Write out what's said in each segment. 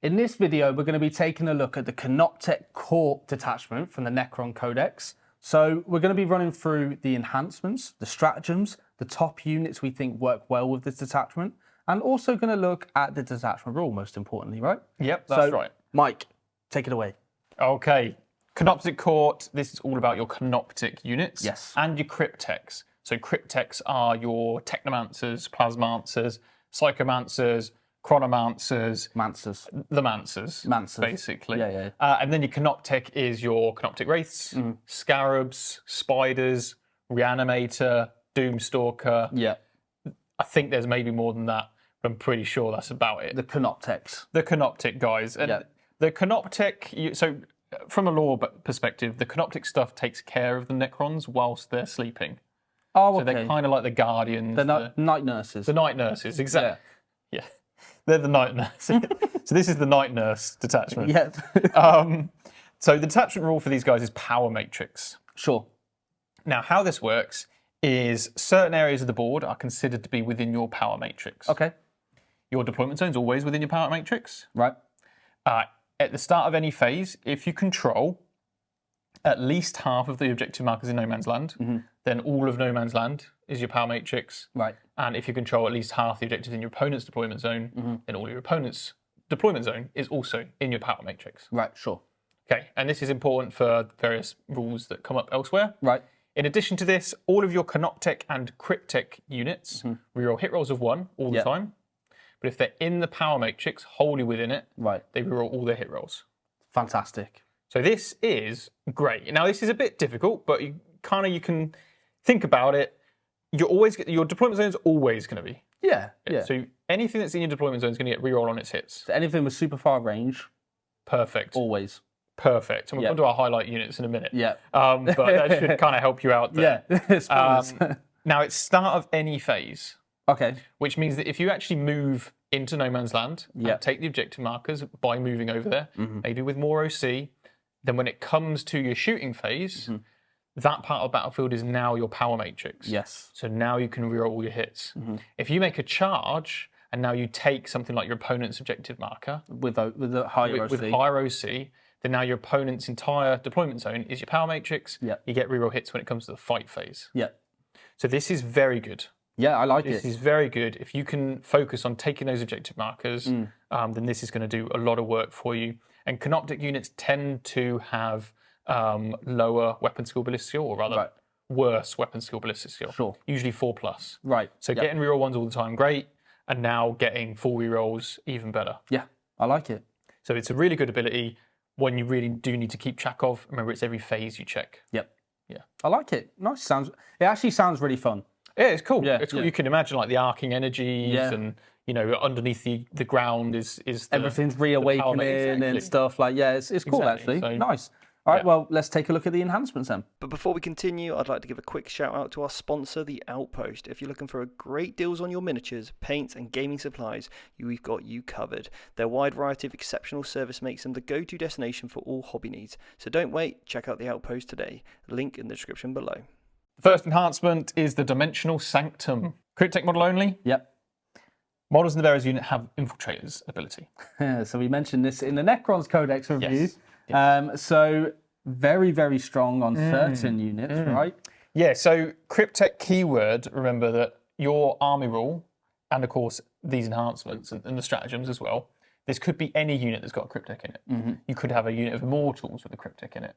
In this video, we're going to be taking a look at the Canoptek Court detachment from the Necron Codex. So we're going to be running through the enhancements, the stratagems, the top units we think work well with this detachment, and also going to look at the detachment rule, most importantly, right? Yep, that's right. Mike, take it away. Okay, Canoptek Court, this is all about your Canoptek units. Yes. And your Crypteks. So Crypteks are your Technomancers, Plasmancers, Psychomancers, Chronomancers. The Mancers. Basically. Yeah. And then your Canoptek is your Canoptek Wraiths, Scarabs, Spiders, Reanimator, Doomstalker. Yeah. I think there's maybe more than that, but I'm pretty sure that's about it. The Canopteks. The Canoptek guys. And the Canoptek, so from a lore perspective, the Canoptek stuff takes care of the Necrons whilst they're sleeping. Oh, okay. So they're kind of like the guardians. The night nurses. The night nurses, exactly. Yeah. They're the night nurses. So this is the night nurse detachment. Yeah. So the detachment rule for these guys is power matrix. Sure. Now, how this works is certain areas of the board are considered to be within your power matrix. Okay. Your deployment zone is always within your power matrix. Right. At the start of any phase, if you control at least half of the objective markers in No Man's Land, then all of No Man's Land is your power matrix. Right. And if you control at least half the objectives in your opponent's deployment zone, then all your opponent's deployment zone is also in your power matrix. Right, sure. Okay, and this is important for various rules that come up elsewhere. Right. In addition to this, all of your Canoptek and Cryptek units reroll hit rolls of 1 all the time. But if they're in the power matrix, wholly within it, they reroll all their hit rolls. Fantastic. So this is great. Now this is a bit difficult, but you can think about it. Your deployment zone is always going to be. Yeah. So anything that's in your deployment zone is going to get reroll on its hits. So anything with super far range. Perfect. Always. Perfect. And we'll come to our highlight units in a minute. Yeah. But that should kind of help you out there. Yeah. Now it's start of any phase. Okay. Which means that if you actually move into No Man's Land and take the objective markers by moving over there, maybe with more OC, then when it comes to your shooting phase, that part of the battlefield is now your power matrix. Yes. So now you can reroll all your hits. If you make a charge and now you take something like your opponent's objective marker with a higher OC. With higher OC, then now your opponent's entire deployment zone is your power matrix. Yeah. You get reroll hits when it comes to the fight phase. Yeah. So this is very good. Yeah, I like it. This is very good. If you can focus on taking those objective markers, then this is going to do a lot of work for you. And Canoptek units tend to have lower weapon skill ballistic skill, or rather worse weapon skill ballistic skill. Sure. Usually 4+. Right. So getting reroll ones all the time, great. And now getting full rerolls, even better. Yeah, I like it. So it's a really good ability, one you really do need to keep track of. Remember, it's every phase you check. Yep. Yeah. I like it. Nice. It actually sounds really fun. Yeah, it's cool. Yeah, it's cool. You can imagine like the arcing energies and underneath the ground is everything's reawakening and stuff like it's cool actually. So, nice. All right, well, let's take a look at the enhancements then. But before we continue, I'd like to give a quick shout out to our sponsor, The Outpost. If you're looking for great deals on your miniatures, paints and gaming supplies, we've got you covered. Their wide variety of exceptional service makes them the go-to destination for all hobby needs. So don't wait, check out The Outpost today. Link in the description below. The first enhancement is the Dimensional Sanctum. Cryptek model only. Yep. Models in the bearers unit have Infiltrator's ability. So we mentioned this in the Necrons Codex review. Yes. So very, very strong on certain units, right? Yeah, so Cryptek keyword, remember that your army rule, and of course these enhancements and the stratagems as well, this could be any unit that's got a Cryptek in it. You could have a unit of Immortals with a Cryptek in it.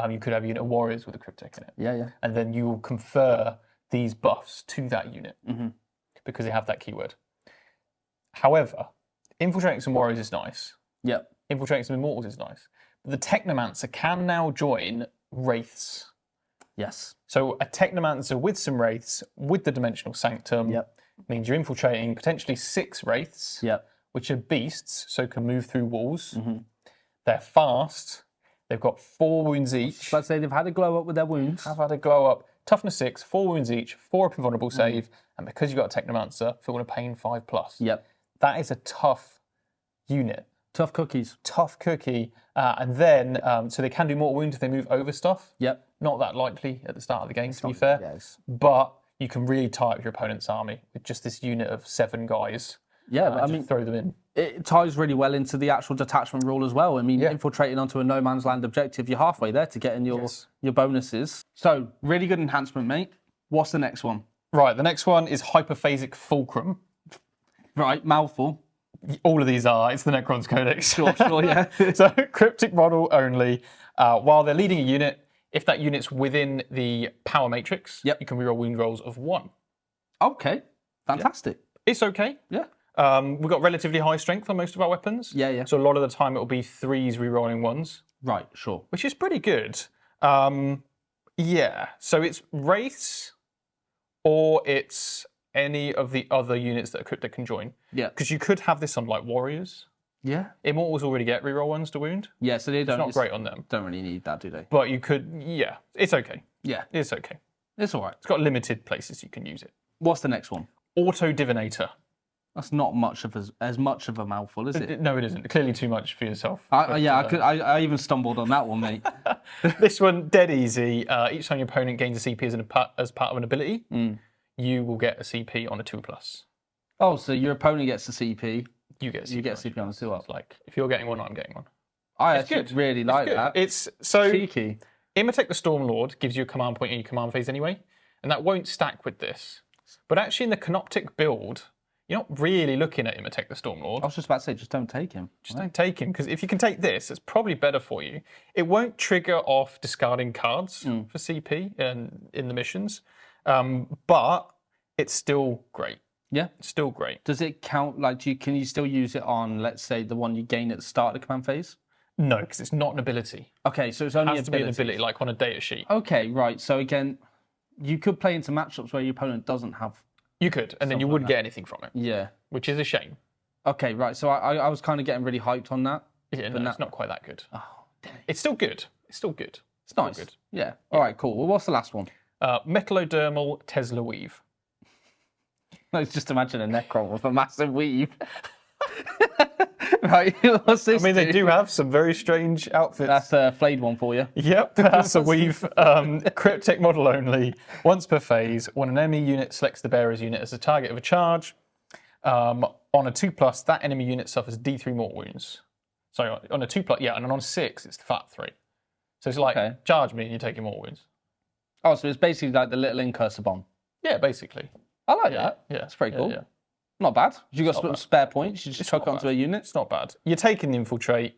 You could have a unit of Warriors with a Cryptek in it. Yeah. And then you will confer these buffs to that unit because they have that keyword. However, Infiltrating some Warriors is nice. Yep. Infiltrating some Immortals is nice. But the Technomancer can now join Wraiths. Yes. So a Technomancer with some Wraiths, with the Dimensional Sanctum, means you're infiltrating potentially 6 Wraiths, which are beasts, so can move through walls. They're fast. They've got 4 wounds each. Let's say they've had a glow up with their wounds. Have had a glow up. Toughness 6, 4 wounds each, 4 up invulnerable save, and because you've got a Technomancer, feel a pain 5+. Yep. That is a tough unit. Tough cookies. Tough cookie. And then, so they can do mortal wounds if they move over stuff. Yep. Not that likely at the start of the game, to be fair. Yes. But you can really tie up your opponent's army with just this unit of 7 guys. Yeah, but I mean, throw them in. it ties really well into the actual detachment rule as well. I mean, infiltrating onto a no man's land objective, you're halfway there to getting your bonuses. So, really good enhancement, mate. What's the next one? Right, the next one is Hyperphasic Fulcrum. Right, mouthful. All of these are. It's the Necrons Codex. Sure, yeah. So, cryptic model only. While they're leading a unit, if that unit's within the power matrix, you can reroll wound rolls of 1. Okay, fantastic. It's okay. Yeah. We've got relatively high strength on most of our weapons. Yeah. So a lot of the time it will be 3s rerolling 1s. Right, sure. Which is pretty good. Yeah. So it's Wraiths or it's any of the other units that a Cryptek can join. Yeah. Because you could have this on like Warriors. Yeah. Immortals already get reroll 1s to wound. Yeah, so they don't. It's not great on them. Don't really need that, do they? But you could, yeah. It's okay. Yeah. It's okay. It's all right. It's got limited places you can use it. What's the next one? Auto Divinator. That's not much of as much of a mouthful, is it? No, it isn't. Clearly too much for yourself. I even stumbled on that one, mate. This one, dead easy. Each time your opponent gains a CP as part of an ability, you will get a CP on a 2+. Oh, so your opponent gets a CP. You get a CP. You get a CP on a 2+. It's like, if you're getting one, I'm getting one. I actually really like that. It's so cheeky. Imhotep the Stormlord gives you a command point in your command phase anyway, and that won't stack with this. But actually in the Canoptek build, you're not really looking at Imhotep the Stormlord. I was just about to say, just don't take him. Just don't take him, because if you can take this, it's probably better for you. It won't trigger off discarding cards for CP in the missions, but it's still great. Yeah, it's still great. Does it count? Like, can you still use it on, let's say, the one you gain at the start of the command phase? No, because it's not an ability. Okay, so it's only it has to be an ability, like on a data sheet. Okay, right. So again, you could play into matchups where your opponent doesn't have. You could, and then you wouldn't get anything from it. Yeah, which is a shame. Okay, right. So I was kind of getting really hyped on that. Yeah, no, it's not quite that good. Oh, dang. It's still good. It's still good. It's nice. Good. Yeah. All right, cool. Well, what's the last one? Metallodermal Tesla Weave. Let's just imagine a Necron with a massive weave. Right, what's this? I mean, they do have some very strange outfits. That's a flayed one for you. Yep, that's a weave. Cryptek model only. Once per phase, when an enemy unit selects the bearer's unit as the target of a charge, on a 2+, that enemy unit suffers D3 mortal wounds. Sorry, on a 2+, yeah, and on 6, it's flat 3. So it's like, charge me and you're taking mortal wounds. Oh, so it's basically like the little incursor bomb. Yeah, basically. I like that. Yeah, that's pretty cool. Yeah. Not bad. You got some spare points. You just chuck it onto a unit. It's not bad. You're taking the infiltrate,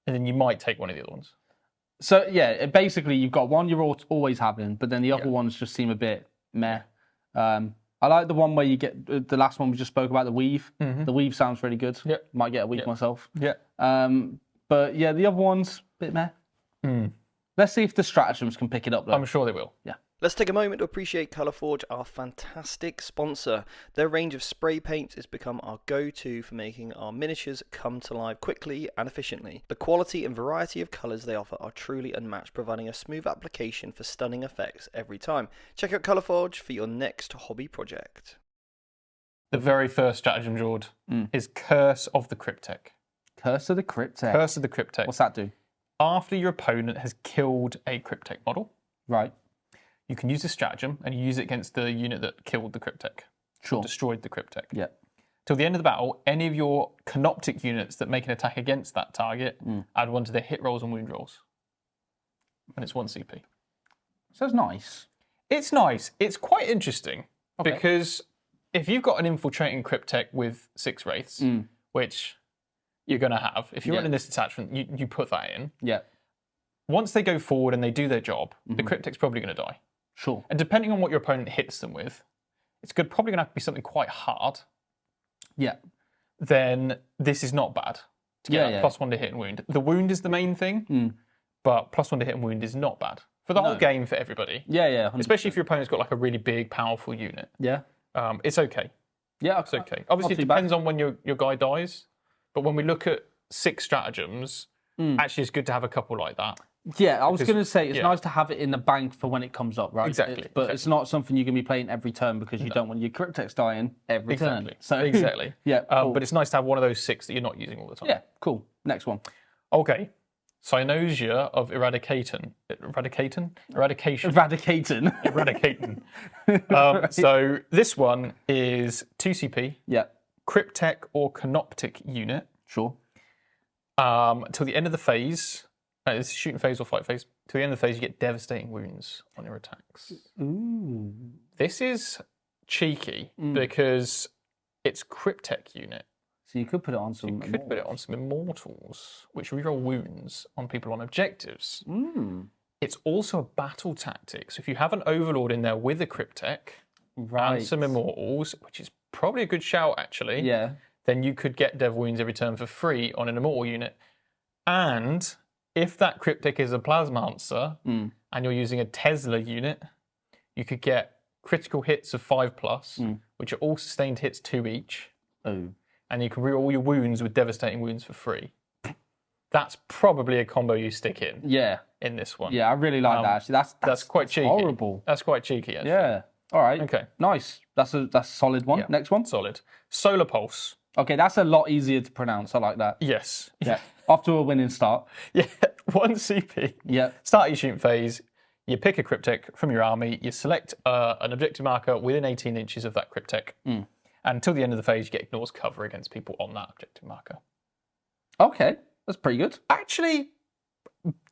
and then you might take one of the other ones. So yeah, basically you've got one you're always having, but then the other ones just seem a bit meh. I like the one where you get the last one we just spoke about, the weave. The weave sounds really good. Yep. Might get a weave myself. Yeah. But yeah, the other one's a bit meh. Let's see if the stratagems can pick it up though. I'm sure they will. Yeah. Let's take a moment to appreciate Colourforge, our fantastic sponsor. Their range of spray paints has become our go-to for making our miniatures come to life quickly and efficiently. The quality and variety of colours they offer are truly unmatched, providing a smooth application for stunning effects every time. Check out Colourforge for your next hobby project. The very first stratagem, Jord, is Curse of the Cryptek. Curse of the Cryptek. Curse of the Cryptek. What's that do? After your opponent has killed a Cryptek model, right, you can use the stratagem and use it against the unit that killed the Cryptek. Sure. Destroyed the Cryptek. Yeah. Till the end of the battle, any of your Canoptek units that make an attack against that target add 1 to their hit rolls and wound rolls. And it's 1 CP. So it's nice. It's nice. It's quite interesting because if you've got an infiltrating Cryptek with 6 Wraiths, which you're going to have, if you're running this detachment, you put that in. Yeah. Once they go forward and they do their job, the Cryptek's probably going to die. Sure. And depending on what your opponent hits them with, it's probably going to have to be something quite hard. Yeah. Then this is not bad to get that +1 to hit and wound. The wound is the main thing, but +1 to hit and wound is not bad for the whole game for everybody. Yeah, yeah. 100%. Especially if your opponent's got like a really big, powerful unit. Yeah. It's okay. Yeah, it's okay. Obviously, it depends on when your guy dies, but when we look at 6 stratagems, actually, it's good to have a couple like that. Yeah, I was going to say it's nice to have it in the bank for when it comes up, right? Exactly. But it's not something you can be playing every turn because you don't want your Crypteks dying every turn. So exactly. Yeah. Cool. But it's nice to have one of those 6 that you're not using all the time. Yeah. Cool. Next one. Okay. Cyanosia of Eradicating. Eradication. So this one is 2 CP. Yeah. Cryptek or Canoptek unit Sure. till the end of the phase. This is shooting phase or fight phase. Till the end of the phase, you get devastating wounds on your attacks. Ooh. This is cheeky because it's Cryptek unit. So you could put it on some. You could put it on some immortals, which reroll wounds on people on objectives. It's also a battle tactic. So if you have an overlord in there with a Cryptek and some immortals, which is probably a good shout actually, Yeah. then you could get dev wounds every turn for free on an immortal unit. And if that Cryptek is a Plasmancer and you're using a Tesla unit, you could get critical hits of 5+, which are all sustained hits 2 each. Oh. And you can reroll all your wounds with devastating wounds for free. That's probably a combo you stick in. Yeah. In this one. Yeah, I really like that actually. That's quite cheeky. Horrible. That's quite cheeky actually. Yeah. All right. Okay. Nice. That's a solid one. Yeah. Next one. Solid. Solar Pulse. Okay, that's a lot easier to pronounce. I like that. Yes. Yeah. Off to a winning start. Yeah. 1 CP. Yeah. Start your shooting phase. You pick a Cryptek from your army. You select an objective marker within 18 inches of that Cryptek. And until the end of the phase, you get ignores cover against people on that objective marker. Okay, that's pretty good. Actually,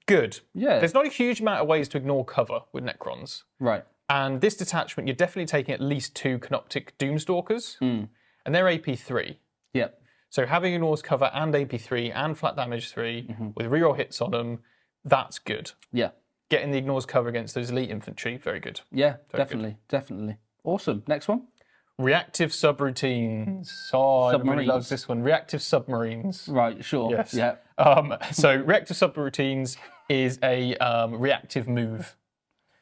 good. Yeah. There's not a huge amount of ways to ignore cover with Necrons. Right. And this detachment, you're definitely taking at least 2 Canoptek Doomstalkers. And they're AP3. Yep. So having ignores cover and AP3 and flat damage 3 with reroll hits on them, that's good. Yeah. Getting the ignores cover against those elite infantry, very good. Yeah, Very definitely. Definitely. Awesome. Next one. Reactive subroutines. Oh, everybody Submarines. loves this one. Reactive submarines. Right, sure. Yes. Yeah. So reactive subroutines is a reactive move.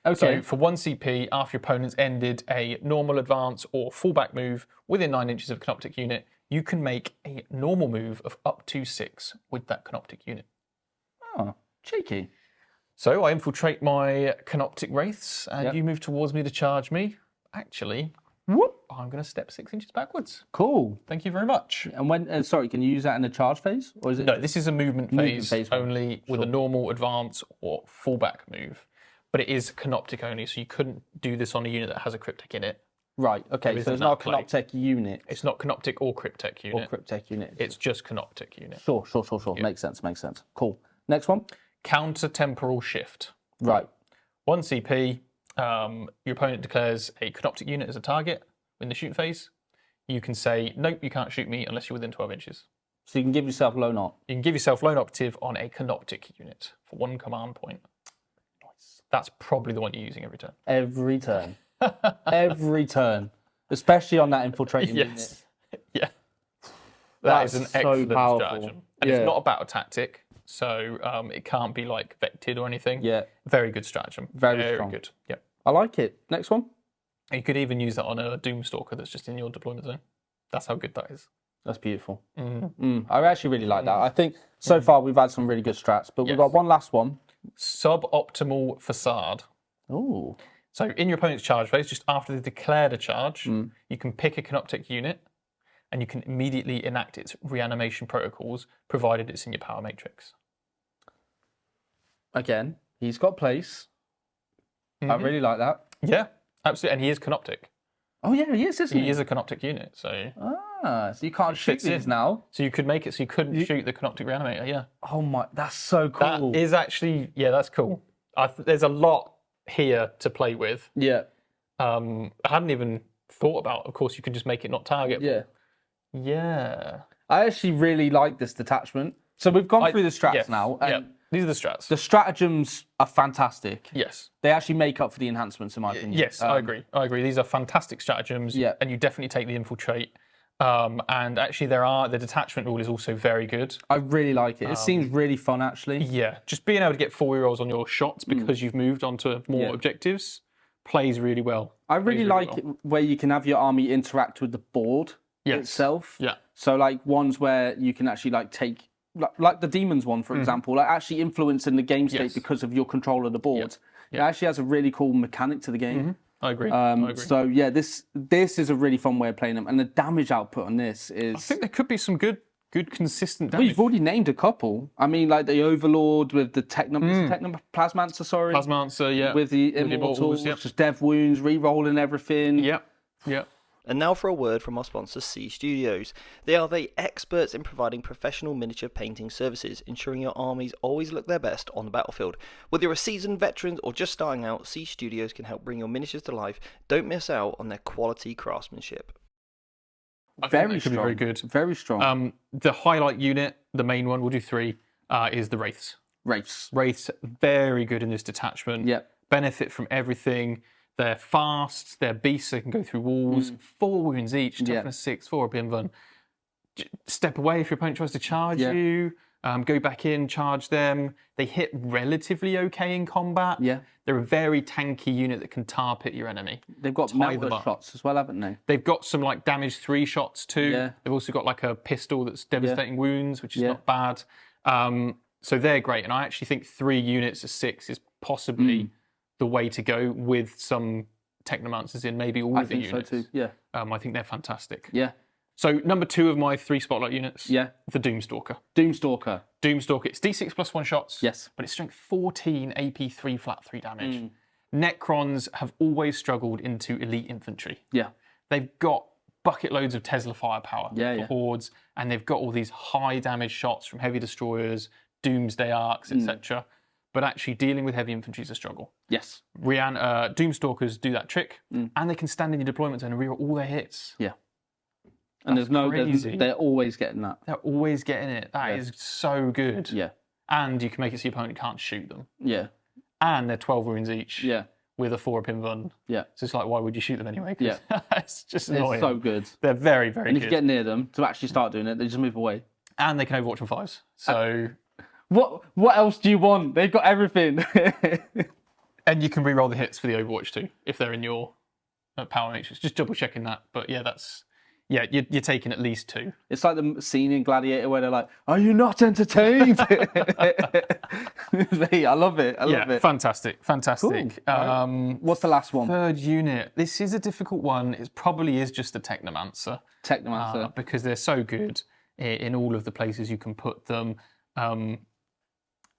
Okay. So for 1 CP, after your opponent's ended a normal advance or fallback move within 9 inches of a Canoptek unit, you can make a normal move of up to 6 with that Canoptek unit. Oh, cheeky. So I infiltrate my Canoptek Wraiths, and Yep. you move towards me to charge me. Actually, Whoop. I'm going to step 6 inches backwards. Cool. Thank you very much. And when, sorry, can you use that in the charge phase? Or is it? No, this is a movement phase, phase one. only with a normal advance or fallback move. But it is Canoptek only, so you couldn't do this on a unit that has a Cryptek in it. Right, okay. There So isn't it's not a that play. Canoptek unit It's not Canoptek or Cryptek or unit. Cryptek unit. It's just Canoptek unit. Sure. Makes sense. Cool. Next one. Counter-temporal shift. Right. 1 CP, your opponent declares a Canoptek unit as a target in the shooting phase. You can say, nope, you can't shoot me unless you're within 12 inches. So you can give yourself lone op. You can give yourself lone operative on a Canoptek unit for 1 command point. Nice. That's probably the one you're using every turn. Every turn. Every turn. Especially on that infiltrating unit. Yes. Yeah. That is That's an so excellent powerful. stratagem. And Yeah. it's not a battle tactic, so it can't be like vected or anything. Yeah. Very good stratagem. Very strong. good. Yep. I like it. Next one. You could even use that on a Doomstalker that's just in your deployment zone. That's how good that is. That's beautiful. I actually really like that. I think so far we've had some really good strats, but we've got one last one. Suboptimal facade. Oh. So in your opponent's charge phase, just after they've declared a charge, you can pick a Canoptek unit and you can immediately enact its reanimation protocols, provided it's in your power matrix. Again, he's got place. I really like that. Yeah, absolutely. And he is Canoptek. Oh yeah, he is, isn't he? He is a Canoptek unit, so So you can't shoot fits these in. now. so you could make it so you couldn't shoot the Canoptek reanimator. Yeah, Oh my, that's so cool. that is actually that's cool. There's a lot here to play with. Yeah. I hadn't even thought about. Of course, you can just make it not target. Yeah. Yeah. I actually really like this detachment. So we've gone through the strats Yes. now, and Yeah. These are the strats. the stratagems are fantastic. Yes. They actually make up for the enhancements, in my opinion. Yes, I agree. These are fantastic stratagems. Yeah. And you definitely take the infiltrate. And actually, the detachment rule is also very good. I really like it. It seems really fun, actually. Yeah, just being able to get 4 rerolls on your shots because you've moved on to more objectives plays really well. I really like it where you can have your army interact with the board itself. Yeah. So like ones where you can actually like take like the demons one, for example, like actually influencing the game state because of your control of the board. It actually has a really cool mechanic to the game. I agree. So yeah, this is a really fun way of playing them, and the damage output on this is. I think there could be some good consistent Well, damage. you've already named a couple. I mean, like the Overlord with the Plasmancer, sorry. Plasmancer, yeah. With the Immortals, yep. just dev wounds, re-rolling everything. Yep. And now for a word from our sponsor, C Studios. They are the experts in providing professional miniature painting services, ensuring your armies always look their best on the battlefield. Whether you're a seasoned veteran or just starting out, C Studios can help bring your miniatures to life. Don't miss out on their quality craftsmanship. Very strong. Very good. Very strong. The highlight unit, the main one, we'll do 3, is the Wraiths. Wraiths, very good in this detachment. Yep. Benefit from everything. They're fast, they're beasts, they can go through walls. 4 wounds each, toughness 6, 4 Bimvan. Step away if your opponent tries to charge you. Go back in, charge them. They hit relatively okay in combat. Yeah. They're a very tanky unit that can tar pit your enemy. They've got melter shots as well, haven't they? They've got some like damage 3 shots too. Yeah. They've also got like a pistol that's devastating wounds, which is not bad. So they're great. And I actually think 3 units of 6 is possibly the way to go with some Technomancers in, maybe all of the units. I think so too, yeah. I think they're fantastic. Yeah. So number 2 of my 3 spotlight units, the Doomstalker. Doomstalker, it's D6 plus 1 shots, yes, but it's strength 14, AP 3, flat 3 damage. Necrons have always struggled into elite infantry. Yeah. They've got bucket loads of Tesla firepower for hordes, and they've got all these high damage shots from heavy destroyers, doomsday arcs, etc. But actually dealing with heavy infantry is a struggle. Yes. Doomstalkers do that trick, and they can stand in your deployment zone and reroll all their hits. Yeah. And they're always getting that. They're always getting it. That is so good. Yeah. And you can make it so your opponent can't shoot them. Yeah. And they're 12 wounds each. Yeah. With a 4 pin run. Yeah. So it's like, why would you shoot them anyway? Yeah. It's just annoying. They're so good. They're very, very good. And if you get near them to actually start doing it, they just move away. And they can overwatch on 5s. So what else do you want? They've got everything. And you can re-roll the hits for the Overwatch too, if they're in your power matrix. Just double checking that. But yeah, you're taking at least 2. It's like the scene in Gladiator where they're like, "Are you not entertained?" I love it. I love it. Fantastic. Cool. What's the last one? 3rd unit. This is a difficult one. It probably is just the Technomancer. Because they're so good in all of the places you can put them.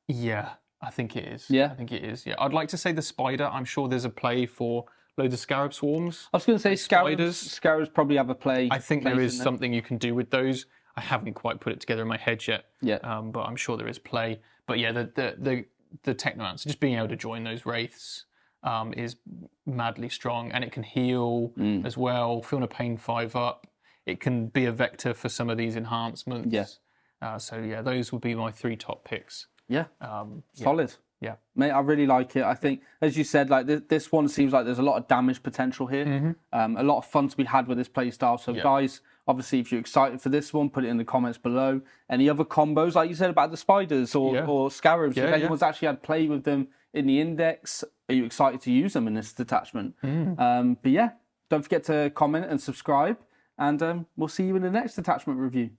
Yeah, I think it is. Yeah? I think it is, yeah. I'd like to say the Spider. I'm sure there's a play for loads of Scarab Swarms. I was going to say Scarabs probably have a play. I think there is something you can do with those. I haven't quite put it together in my head yet. Yeah. But I'm sure there is play. But yeah, the Technomancer, just being able to join those Wraiths is madly strong. And it can heal as well. Feel no pain 5 up. It can be a vector for some of these enhancements. Yes. So yeah, those would be my 3 top picks. Yeah. Solid. Yeah. Mate, I really like it. I think, as you said, like this one seems like there's a lot of damage potential here. A lot of fun to be had with this playstyle. So guys, obviously, if you're excited for this one, put it in the comments below. Any other combos, like you said about the Spiders or Scarabs, if anyone's actually had play with them in the index, are you excited to use them in this detachment? But yeah, don't forget to comment and subscribe. And we'll see you in the next detachment review.